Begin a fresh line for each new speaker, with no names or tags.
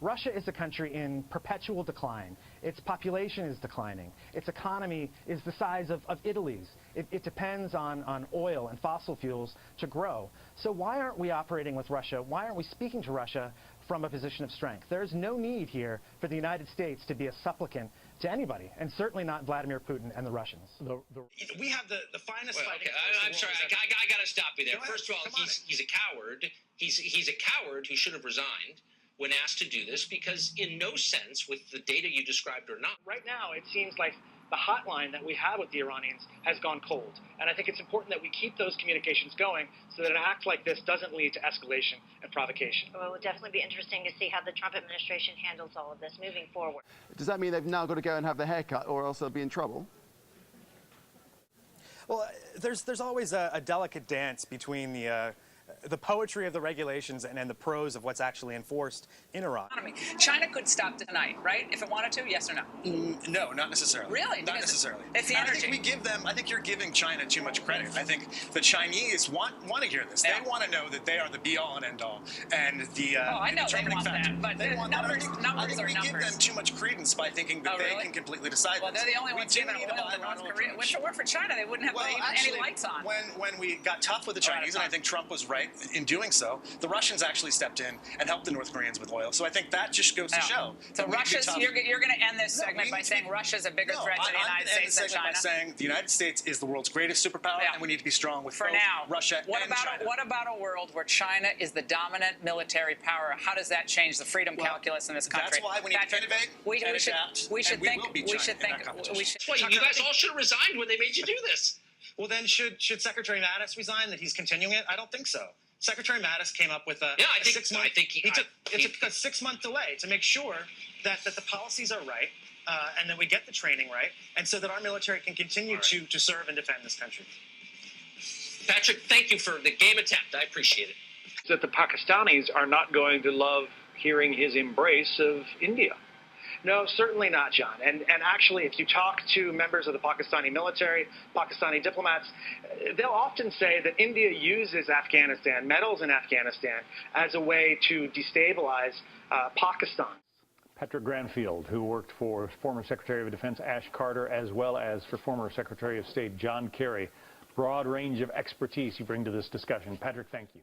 Russia is a country in perpetual decline. Its population is declining. Its economy is the size of Italy's. It depends on oil and fossil fuels to grow. So why aren't we operating with Russia? Why aren't we speaking to Russia from a position of strength? There is no need here for the United States to be a supplicant to anybody, and certainly not Vladimir Putin and the Russians.
We have the finest fighting.
Okay, I'm sorry. I got to stop you there. First of all, he's a coward. He's a coward who should have resigned when asked to do this, because in no sense, with the data you described or not.
Right now, it seems like the hotline that we have with the Iranians has gone cold. And I think it's important that we keep those communications going so that an act like this doesn't lead to escalation and provocation.
Well, it will definitely be interesting to see how the Trump administration handles all of this moving forward.
Does that mean they've now got to go and have their hair cut, or else they'll be in trouble?
Well, there's always a delicate dance between the poetry of the regulations and the prose of what's actually enforced in Iran.
China could stop tonight, right? If it wanted to, yes or no?
No, not necessarily.
Really?
Not necessarily.
It's the energy.
I think you're giving China too much credit. I think the Chinese want to hear this.
Yeah.
They want to know that they are the be-all and end-all. And the
I know they want
factor.
that, but
they want
numbers
I think we give them too much credence by thinking that they can completely decide
Well,
this.
they're the only ones giving oil to North Korea. Which were for China, they wouldn't have any lights on.
When we got tough with the Chinese, and I think Trump was right in doing so, the Russians actually stepped in and helped the North Koreans with oil. So I think that just goes to show.
So you're going to end this segment by saying Russia's a bigger threat to the United States than China?
By saying the United States is the world's greatest superpower, and we need to be strong with both Russia and China.
What about a world where China is the dominant military power? How does that change the freedom calculus in this country?
That's why we need to innovate and adapt.
We should think.
That's why you guys all should have resigned when they made you do this.
Well, then should Secretary Mattis resign that he's continuing it? I don't think so. Secretary Mattis came up with a he took a 6-month delay to make sure that the policies are right and that we get the training right, and so that our military can continue to serve and defend this country.
Patrick, thank you for the game attempt. I appreciate it.
That the Pakistanis are not going to love hearing his embrace of India. No, certainly not, John. And actually, if you talk to members of the Pakistani military, Pakistani diplomats, they'll often say that India uses Afghanistan, meddles in Afghanistan, as a way to destabilize Pakistan.
Patrick Granfield, who worked for former Secretary of Defense Ash Carter, as well as for former Secretary of State John Kerry. Broad range of expertise you bring to this discussion. Patrick, thank you.